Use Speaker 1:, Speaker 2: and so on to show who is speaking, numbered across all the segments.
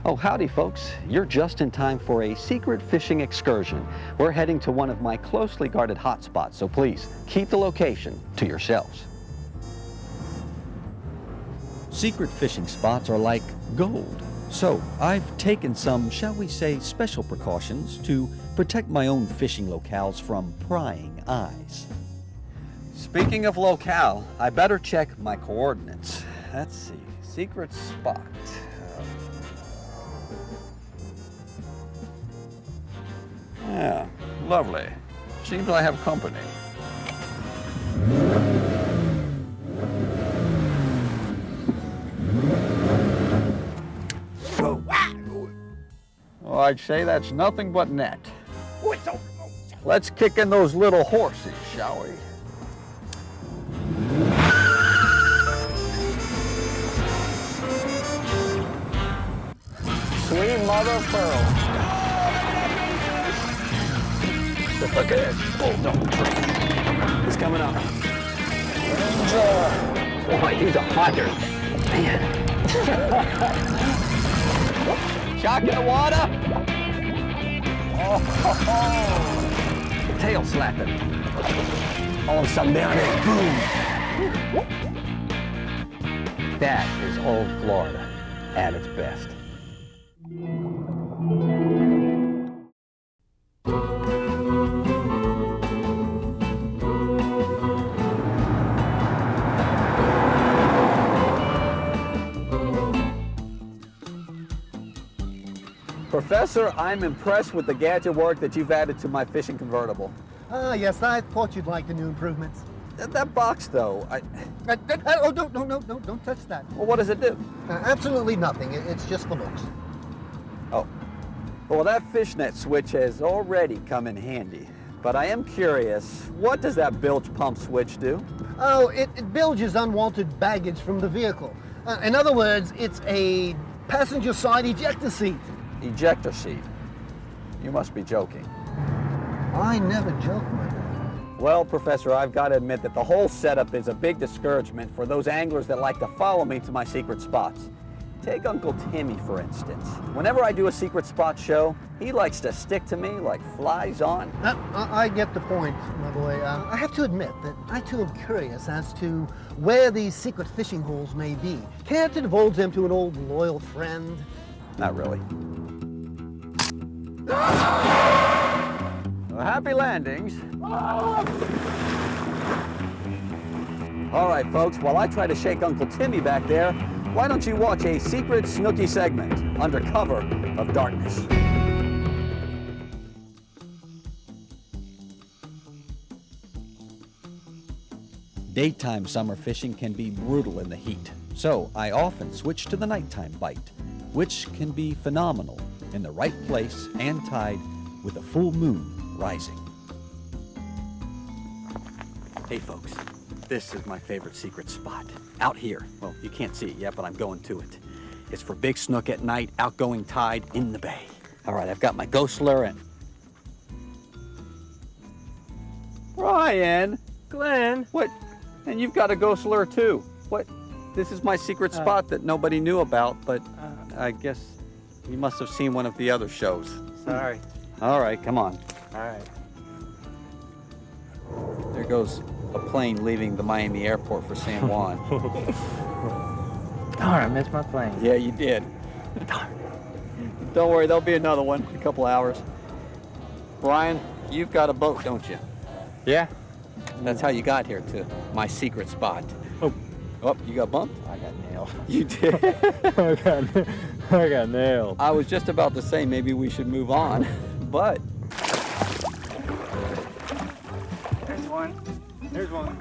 Speaker 1: Oh, howdy, folks. You're just in time for a secret fishing excursion. We're heading to one of my closely guarded hotspots, so please keep the location to yourselves. Secret fishing spots are like gold. So I've taken some, shall we say, special precautions to protect my own fishing locales from prying eyes. Speaking of locale, I better check my coordinates. Let's see, secret spot. Yeah, lovely. Seems I have company. Well, I'd say that's nothing but net. Let's kick in those little horses, shall we? Sweet mother of pearl. Look at this bulldog tree. He's coming up. Boy, he's a hunter. Man. Shock in the water. Oh, tail slapping. All of a sudden, there it is. Boom. That is old Florida at its best. Professor, I'm impressed with the gadget work that you've added to my fishing convertible.
Speaker 2: Yes, I thought you'd like the new improvements.
Speaker 1: That box, though,
Speaker 2: Oh, don't touch that.
Speaker 1: Well, what does it do?
Speaker 2: Absolutely nothing. It's just for looks.
Speaker 1: Oh. Well, that fishnet switch has already come in handy. But I am curious, what does that bilge pump switch do?
Speaker 2: Oh, it bilges unwanted baggage from the vehicle. In other words, it's a passenger side ejector seat.
Speaker 1: Ejector seat? You must be joking.
Speaker 2: I never joke, my man.
Speaker 1: Well, Professor, I've got to admit that the whole setup is a big discouragement for those anglers that like to follow me to my secret spots. Take Uncle Timmy, for instance. Whenever I do a secret spot show, he likes to stick to me like flies on.
Speaker 2: I get the point, my boy. I have to admit that I too am curious as to where these secret fishing holes may be. Can't divulge them to an old loyal friend?
Speaker 1: Not really. Well, happy landings. All right, folks, while I try to shake Uncle Timmy back there, why don't you watch a secret Snooki segment under cover of darkness? Daytime summer fishing can be brutal in the heat, so I often switch to the nighttime bite, which can be phenomenal in the right place and tide with a full moon rising. Hey folks, this is my favorite secret spot. Out here. Well, you can't see it yet, but I'm going to it. It's for big snook at night, outgoing tide in the bay. All right, I've got my ghost lure in. Ryan!
Speaker 3: Glenn!
Speaker 1: What? And you've got a ghost lure too. What? This is my secret spot that nobody knew about, but I guess you must have seen one of the other shows.
Speaker 3: Sorry.
Speaker 1: All right, come on.
Speaker 3: All right.
Speaker 1: There goes a plane leaving the Miami airport for San Juan.
Speaker 3: Darn, I missed my plane.
Speaker 1: Yeah, you did. Don't worry, there'll be another one in a couple hours. Brian, you've got a boat, don't you?
Speaker 3: Yeah.
Speaker 1: That's how you got here to my secret spot.
Speaker 3: Oh,
Speaker 1: you got bumped?
Speaker 3: I got nailed.
Speaker 1: You did?
Speaker 3: I got nailed.
Speaker 1: I was just about to say maybe we should move on, but...
Speaker 3: There's one. There's one.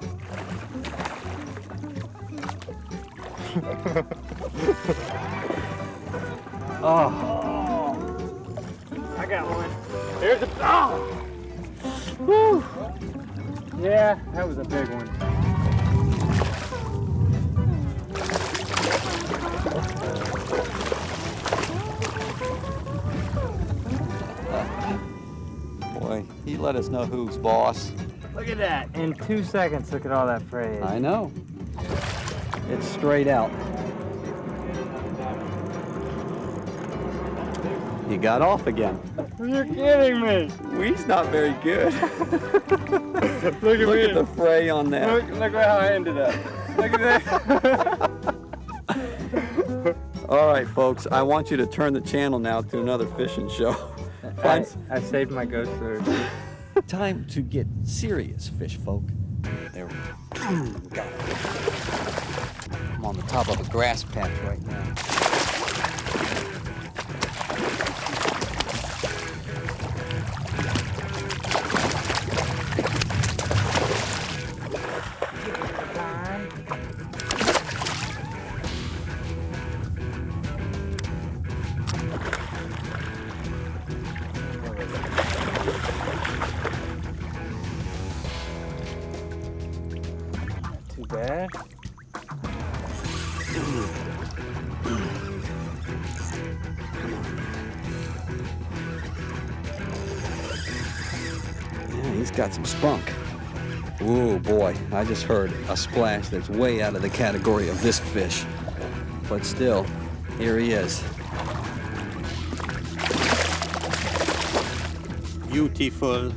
Speaker 3: Oh. I got one. There's a... Oh! Woo! Yeah, that was a big one.
Speaker 1: Boy, he let us know who's boss.
Speaker 3: Look at that. In 2 seconds, look at all that fray.
Speaker 1: I know. It's straight out. He got off again.
Speaker 3: You're kidding me.
Speaker 1: He's not very good.
Speaker 3: Look at
Speaker 1: Look
Speaker 3: me.
Speaker 1: at the fray on that.
Speaker 3: Look how I ended up. Look at that.
Speaker 1: All right, folks, I want you to turn the channel now to another fishing show.
Speaker 3: I saved my ghost sword.
Speaker 1: Time to get serious, fish folk. There we go. Got it. I'm on the top of a grass patch right now.
Speaker 3: Too bad.
Speaker 1: Yeah, he's got some spunk. Ooh, boy, I just heard a splash that's way out of the category of this fish. But still, here he is. Beautiful.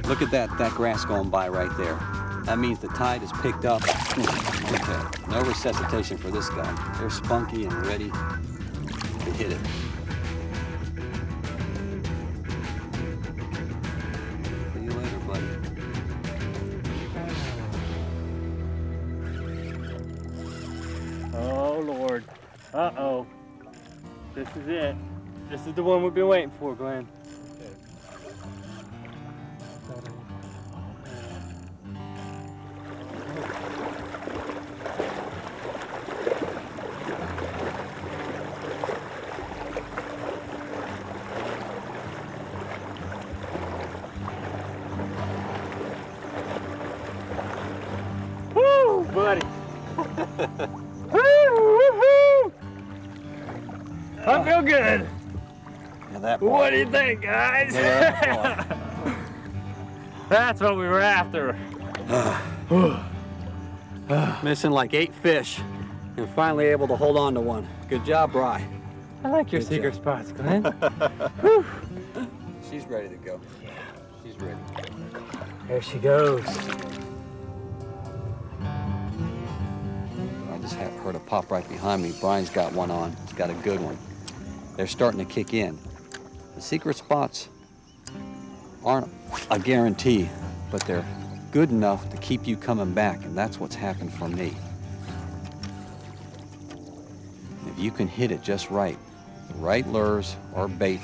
Speaker 1: Look at that grass going by right there. That means the tide is picked up. Okay, no resuscitation for this guy. They're spunky and ready to hit it. See you later, buddy.
Speaker 3: Oh, Lord. Uh-oh. This is it. This is the one we've been waiting for, Glenn. Woo, buddy. Woo-hoo! I feel good.
Speaker 1: Now that
Speaker 3: What do you think, guys?
Speaker 1: Yeah,
Speaker 3: That's what we were after.
Speaker 1: Missing like 8 fish and finally able to hold on to one. Good job, Bri.
Speaker 3: I like your
Speaker 1: Good
Speaker 3: secret
Speaker 1: job.
Speaker 3: spots, Glenn.
Speaker 1: She's ready to go. She's ready.
Speaker 3: There she goes.
Speaker 1: I just heard a pop right behind me. Brian's got one on. He's got a good one. They're starting to kick in. The secret spots aren't a guarantee, but they're good enough to keep you coming back, and that's what's happened for me. If you can hit it just right, the right lures or bait,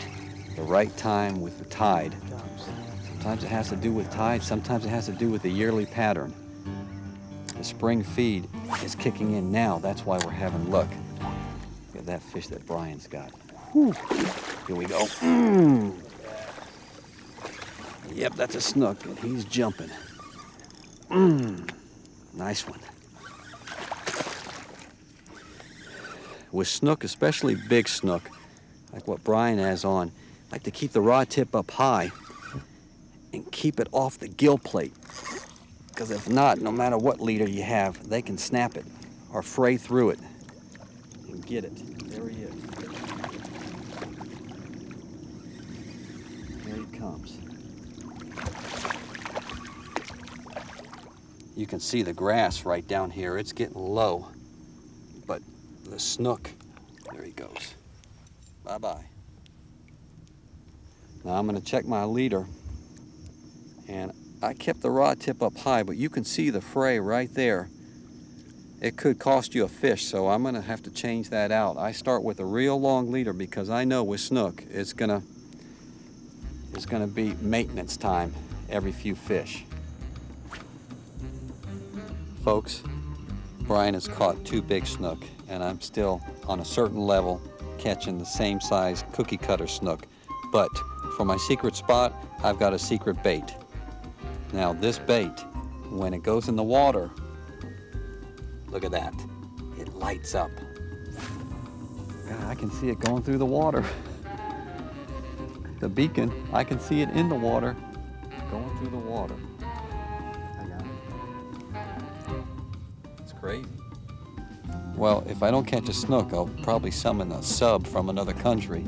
Speaker 1: the right time with the tide. Sometimes it has to do with tide, sometimes it has to do with the yearly pattern. The spring feed is kicking in now. That's why we're having luck. Look at that fish that Brian's got. Whew. Here we go. Yep, that's a snook, and he's jumping. Nice one. With snook, especially big snook, like what Brian has on, I like to keep the rod tip up high and keep it off the gill plate. Because if not, no matter what leader you have, they can snap it or fray through it and get it. There he is. Here he comes. You can see the grass right down here. It's getting low, but the snook, there he goes. Bye-bye. Now I'm gonna check my leader, and I kept the rod tip up high, but you can see the fray right there. It could cost you a fish, so I'm gonna have to change that out. I start with a real long leader because I know with snook, it's gonna be maintenance time every few fish. Folks, Brian has caught 2 big snook, and I'm still on a certain level catching the same size cookie cutter snook. But for my secret spot, I've got a secret bait. Now this bait, when it goes in the water, look at that, it lights up. Yeah, I can see it going through the water. The beacon, I can see it in the water, going through the water. I got it. It's crazy. Well, if I don't catch a snook, I'll probably summon a sub from another country.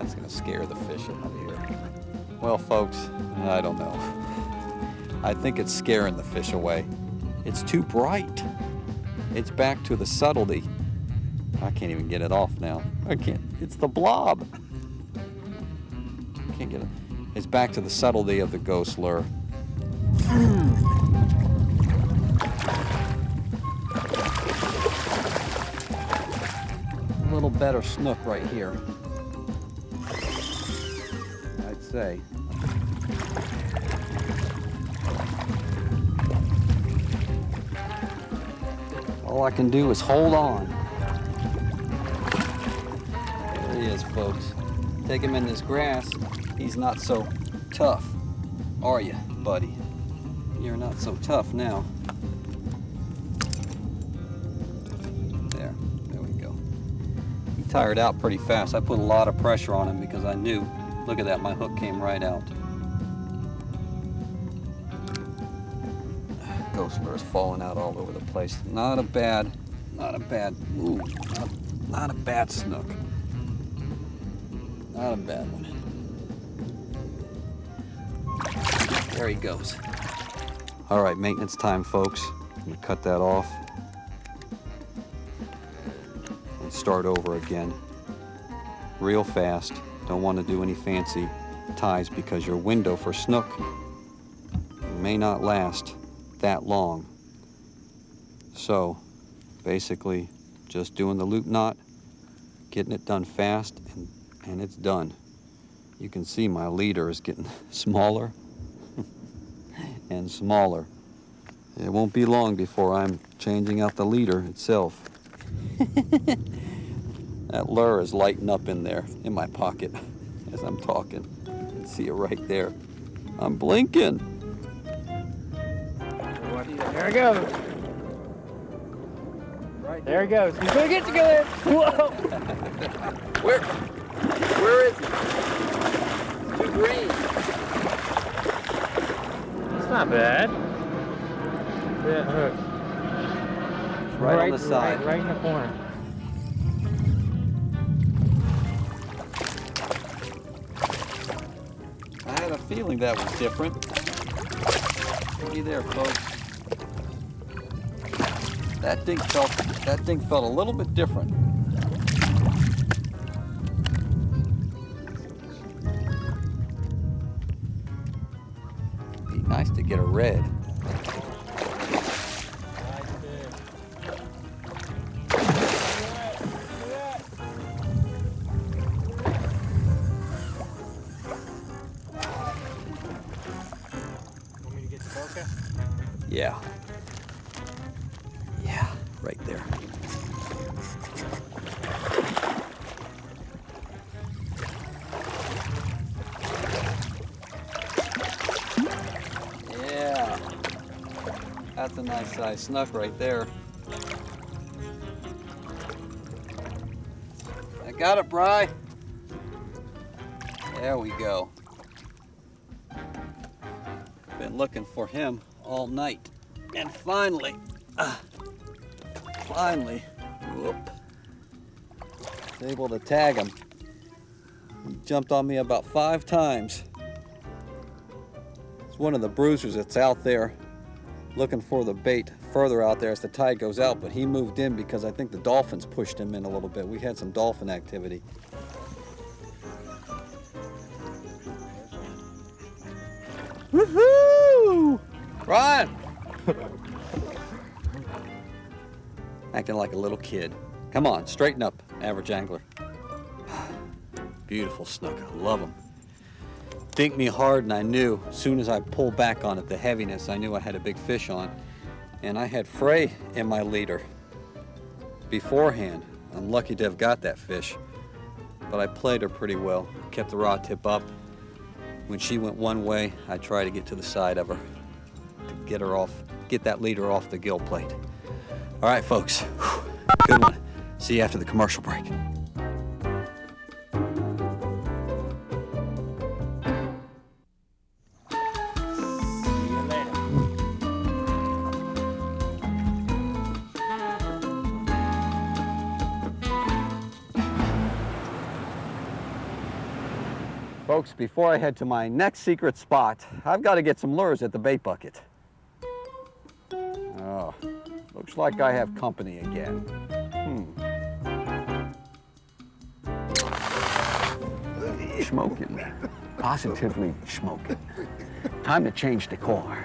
Speaker 1: That's gonna scare the fish out of here. Well, folks, I don't know. I think it's scaring the fish away. It's too bright. It's back to the subtlety. I can't even get it off now. I can't. It's the blob. Can't get it. It's back to the subtlety of the ghost lure. A little better snook right here, I'd say. All I can do is hold on. There he is, folks. Take him in this grass. He's not so tough, are you, buddy? You're not so tough now. There we go. He tired out pretty fast. I put a lot of pressure on him because I knew, look at that, my hook came right out. Ghost lure's falling out all over the place. Not a bad snook. Not a bad one. There he goes. All right, maintenance time, folks. I'm gonna cut that off and start over again. Real fast. Don't want to do any fancy ties because your window for snook may not last that long. So basically just doing the loop knot, getting it done fast, and it's done. You can see my leader is getting smaller and smaller. It won't be long before I'm changing out the leader itself. That lure is lighting up in there in my pocket as I'm talking. You can see it right there. I'm blinking.
Speaker 3: There it goes. Right there it goes. He's gonna get you, Glenn. Whoa!
Speaker 1: Where is he? Too green.
Speaker 3: It's not bad. Yeah, hook.
Speaker 1: Right on the side.
Speaker 3: Right in the corner.
Speaker 1: I had a feeling that was different. Looky there, folks. That thing felt a little bit different. Be nice to get a red.
Speaker 3: Want me to get the bokeh?
Speaker 1: Yeah. Yeah, right there. Yeah. That's a nice size snook right there. I got it, Bri. There we go. Been looking for him all night. And finally, whoop, was able to tag him. He jumped on me about 5 times. It's one of the bruisers that's out there looking for the bait further out there as the tide goes out, but he moved in because I think the dolphins pushed him in a little bit. We had some dolphin activity. Woohoo! Ryan! Acting like a little kid. Come on, straighten up, average angler. Beautiful snook, I love them. Dinked me hard, and I knew as soon as I pulled back on it, the heaviness, I knew I had a big fish on. And I had Frey in my leader beforehand. I'm lucky to have got that fish, but I played her pretty well. Kept the rod tip up. When she went one way, I tried to get to the side of her to get her off, get that leader off the gill plate. All right, folks, good one. See you after the commercial break. Folks, before I head to my next secret spot, I've got to get some lures at the bait bucket. Oh, looks like I have company again. Smoking. Positively smoking. Time to change decor.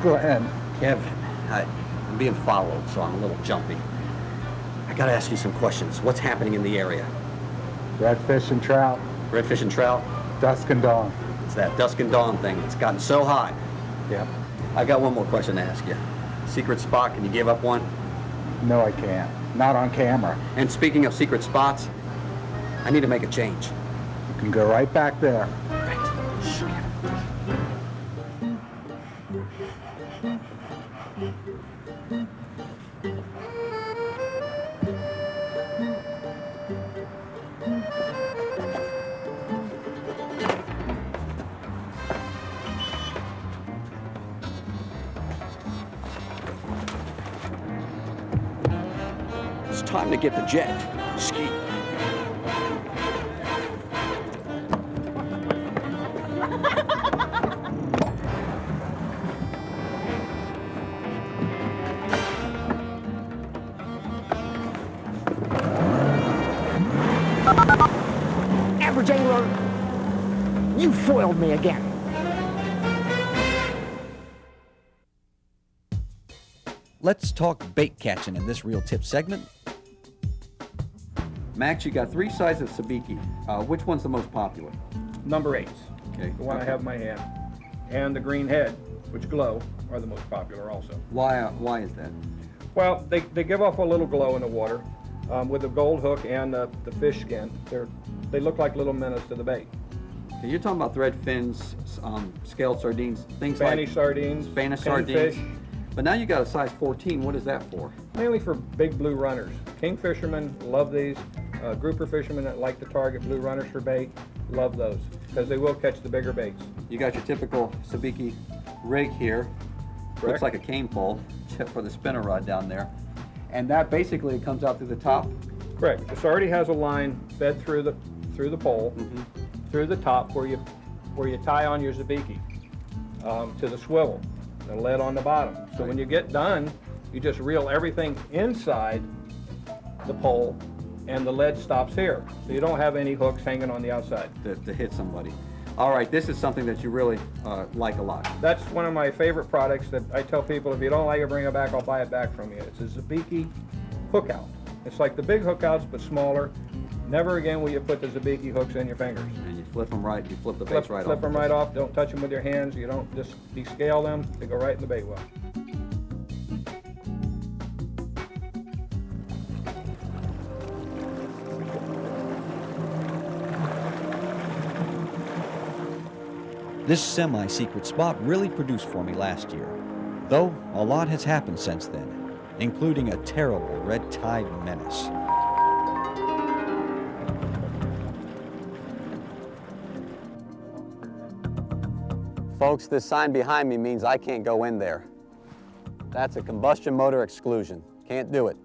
Speaker 3: Go ahead.
Speaker 1: Kevin, I'm being followed, so I'm a little jumpy. I gotta ask you some questions. What's happening in the area?
Speaker 3: Redfish and trout,
Speaker 1: Redfish and trout?
Speaker 3: dusk and dawn.
Speaker 1: It's that dusk and dawn thing. It's gotten so hot.
Speaker 3: Yep.
Speaker 1: I got one more question to ask you. Secret spot, can you give up one?
Speaker 3: No, I can't. Not on camera.
Speaker 1: And speaking of secret spots, I need to make a change.
Speaker 3: You can go right back there.
Speaker 1: Right. Shh, Kevin. It's time to get the jet ski.
Speaker 4: Average angler, you foiled me again.
Speaker 1: Let's talk bait catching in this Real Tip segment. Max, you got 3 sizes of sabiki. Which one's the most popular?
Speaker 5: Number 8,
Speaker 1: Okay.
Speaker 5: the one I have in my hand, and the green head, which glow, are the most popular also.
Speaker 1: Why is that?
Speaker 5: Well, they give off a little glow in the water. With the gold hook and the fish skin, they look like little minnows to the bait.
Speaker 1: Okay, you're talking about thread fins, scaled sardines, things
Speaker 5: Spanish
Speaker 1: like
Speaker 5: sardines,
Speaker 1: Spanish
Speaker 5: kingfish,
Speaker 1: sardines. But now you got a size 14. What is that for?
Speaker 5: mainly for big blue runners. Kingfishermen love these. Grouper fishermen that like to target blue runners for bait love those because they will catch the bigger baits.
Speaker 1: You got your typical sabiki rig here.
Speaker 5: Correct.
Speaker 1: Looks like a cane pole, except for the spinner rod down there. And that basically comes out through the top.
Speaker 5: Correct. This already has a line fed through the pole, through the top where you tie on your zabiki to the swivel, the lead on the bottom. So when you get done, you just reel everything inside the pole, and the lead stops here. So you don't have any hooks hanging on the outside.
Speaker 1: To hit somebody. All right, this is something that you really like a lot.
Speaker 5: That's one of my favorite products that I tell people, if you don't like it, bring it back, I'll buy it back from you. It's a zabiki hook out. It's like the big hook outs, but smaller. Never again will you put the zabiki hooks in your fingers.
Speaker 1: And you flip them right, you flip the baits right off.
Speaker 5: Flip them right off. Don't touch them with your hands. You don't just descale them. They go right in the bait well.
Speaker 1: This semi-secret spot really produced for me last year, though a lot has happened since then, including a terrible red tide menace. Folks, this sign behind me means I can't go in there. That's a combustion motor exclusion. Can't do it,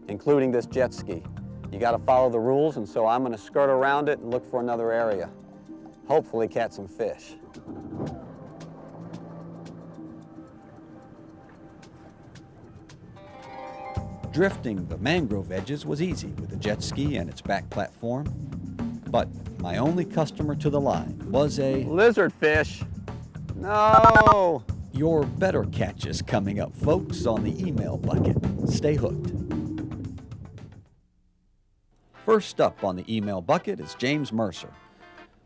Speaker 1: including this jet ski. You gotta follow the rules, and so I'm gonna skirt around it and look for another area. Hopefully catch some fish. Drifting the mangrove edges was easy with the jet ski and its back platform, but my only customer to the line was a lizard fish. No! Your better catches coming up, folks, on the email bucket. Stay hooked. First up on the email bucket is James Mercer,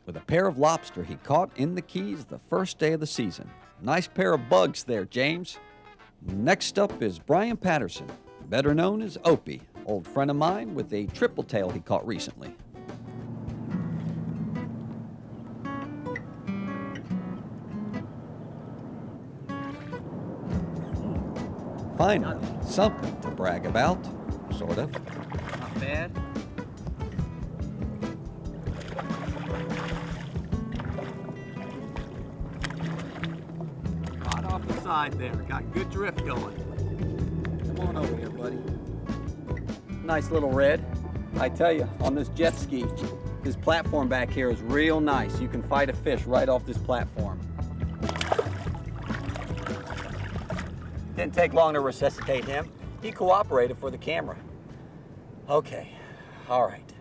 Speaker 1: with a pair of lobster he caught in the Keys the first day of the season. Nice pair of bugs there, James. Next up is Brian Patterson, better known as Opie, old friend of mine with a triple tail he caught recently. Finally, something to brag about, sort of.
Speaker 6: Not bad. Right off the side there, got good drift going.
Speaker 1: Come on over here, buddy. Nice little red. I tell you, on this jet ski, this platform back here is real nice. You can fight a fish right off this platform. Didn't take long to resuscitate him. He cooperated for the camera. Okay, all right.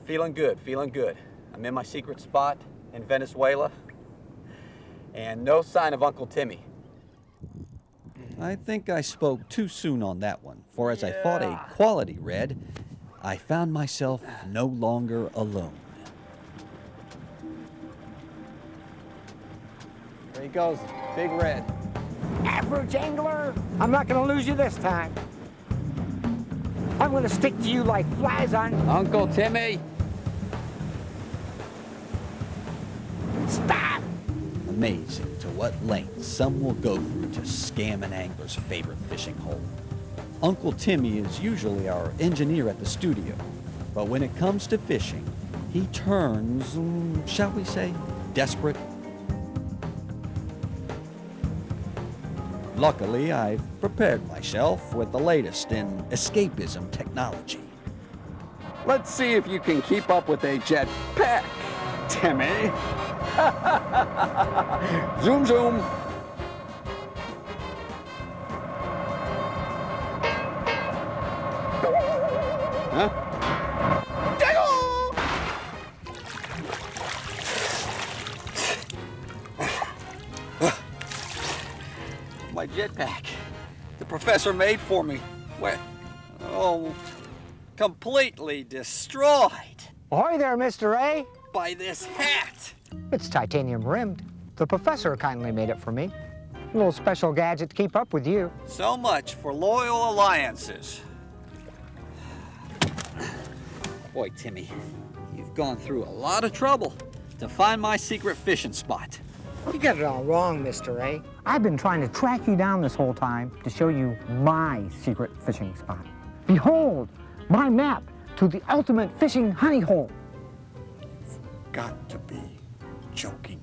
Speaker 1: Feeling good, feeling good. I'm in my secret spot in Venezuela, and no sign of Uncle Timmy. I think I spoke too soon on that one, for as I fought a quality red, I found myself no longer alone.
Speaker 4: There he goes, big red. Average angler, I'm not gonna lose you this time. I'm gonna stick to you like flies on...
Speaker 1: Uncle Timmy!
Speaker 4: Stop!
Speaker 1: Amazing to what lengths some will go through to scam an angler's favorite fishing hole. Uncle Timmy is usually our engineer at the studio, but when it comes to fishing, he turns, shall we say, desperate. Luckily, I've prepared myself with the latest in escapism technology.
Speaker 6: Let's see if you can keep up with a jet pack, Timmy. Zoom, zoom. Huh?
Speaker 1: My jetpack. The professor made for me. Where? Oh, completely destroyed
Speaker 4: Ahoy there, Mr. A.
Speaker 1: by this hat.
Speaker 4: It's titanium rimmed. The professor kindly made it for me. A little special gadget to keep up with you.
Speaker 1: So much for loyal alliances. Boy, Timmy, you've gone through a lot of trouble to find my secret fishing spot.
Speaker 4: You got it all wrong, Mr. A. I've been trying to track you down this whole time to show you my secret fishing spot. Behold, my map to the ultimate fishing honey hole.
Speaker 1: Got to be joking.